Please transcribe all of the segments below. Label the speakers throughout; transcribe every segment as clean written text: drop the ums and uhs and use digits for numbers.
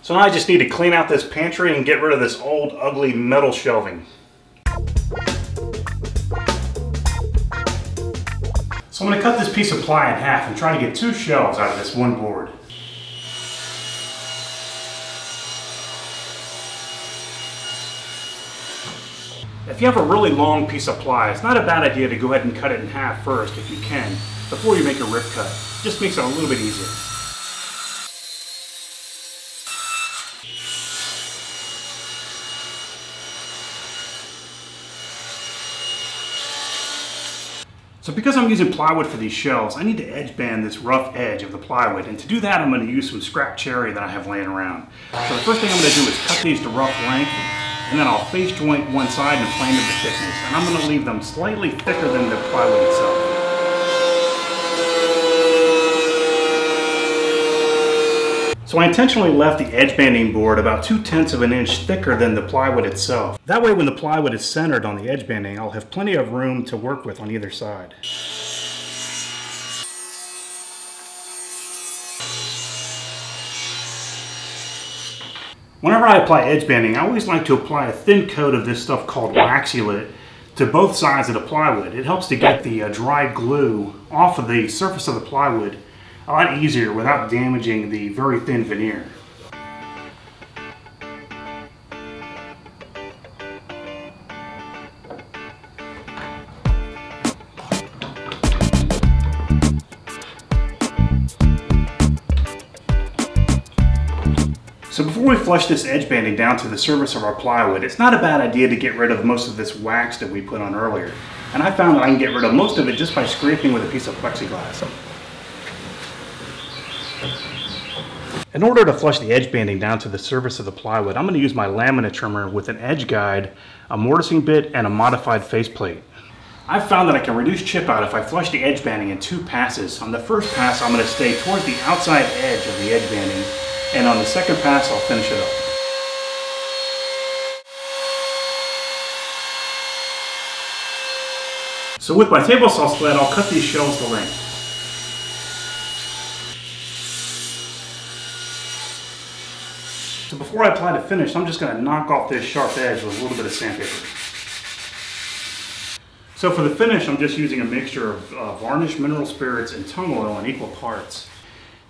Speaker 1: So now I just need to clean out this pantry and get rid of this old ugly metal shelving. So I'm going to cut this piece of ply in half and try to get 2 shelves out of this one board. If you have a really long piece of ply, it's not a bad idea to go ahead and cut it in half first if you can, before you make a rip cut. It just makes it a little bit easier. So because I'm using plywood for these shelves, I need to edge band this rough edge of the plywood, and to do that I'm going to use some scrap cherry that I have laying around. So the first thing I'm going to do is cut these to rough length, and then I'll face joint one side and plane them to thickness, and I'm going to leave them slightly thicker than the plywood itself. So I intentionally left the edge banding board about 2/10 of an inch thicker than the plywood itself. That way when the plywood is centered on the edge banding, I'll have plenty of room to work with on either side. Whenever I apply edge banding, I always like to apply a thin coat of this stuff called waxulate to both sides of the plywood. It helps to get the dry glue off of the surface of the plywood a lot easier without damaging the very thin veneer. So before we flush this edge banding down to the surface of our plywood, it's not a bad idea to get rid of most of this wax that we put on earlier. And I found that I can get rid of most of it just by scraping with a piece of plexiglass. In order to flush the edge banding down to the surface of the plywood, I'm going to use my laminate trimmer with an edge guide, a mortising bit, and a modified faceplate. I've found that I can reduce chip out if I flush the edge banding in 2 passes. On the first pass, I'm going to stay towards the outside edge of the edge banding, and on the second pass, I'll finish it up. So with my table saw sled, I'll cut these shelves to length. So before I apply the finish, I'm just going to knock off this sharp edge with a little bit of sandpaper. So for the finish, I'm just using a mixture of varnish, mineral spirits, and tung oil in equal parts.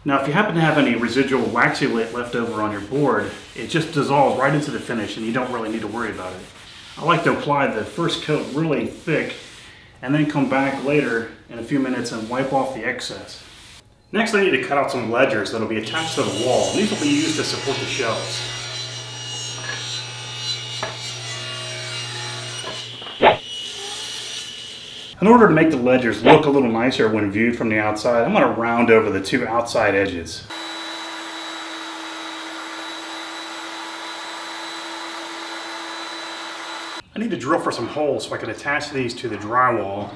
Speaker 1: Now if you happen to have any residual waxulate left over on your board, it just dissolves right into the finish and you don't really need to worry about it. I like to apply the first coat really thick and then come back later in a few minutes and wipe off the excess. Next I need to cut out some ledgers that will be attached to the wall. These will be used to support the shelves. In order to make the ledgers look a little nicer when viewed from the outside, I'm going to round over the 2 outside edges. I need to drill for some holes so I can attach these to the drywall.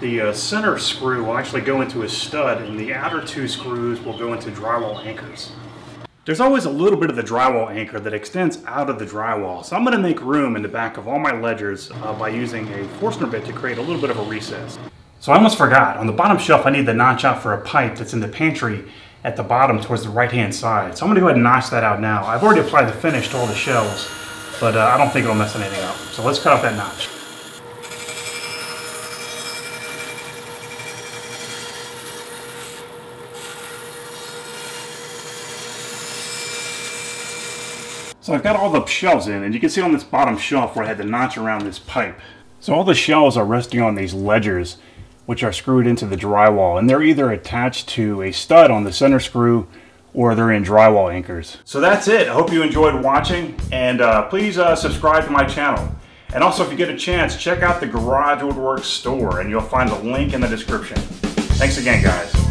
Speaker 1: The center screw will actually go into a stud and the outer 2 screws will go into drywall anchors. There's always a little bit of the drywall anchor that extends out of the drywall, so I'm going to make room in the back of all my ledgers by using a Forstner bit to create a little bit of a recess. So I almost forgot, on the bottom shelf I need the notch out for a pipe that's in the pantry at the bottom towards the right hand side. So I'm going to go ahead and notch that out now. I've already applied the finish to all the shelves, but I don't think it'll mess anything up. So let's cut off that notch. So I've got all the shelves in, and you can see on this bottom shelf where I had the notch around this pipe. So all the shelves are resting on these ledgers, which are screwed into the drywall, and they're either attached to a stud on the center screw or they're in drywall anchors. So that's it. I hope you enjoyed watching, and please subscribe to my channel. And also, if you get a chance, check out the GarageWoodworks store, and you'll find the link in the description. Thanks again, guys.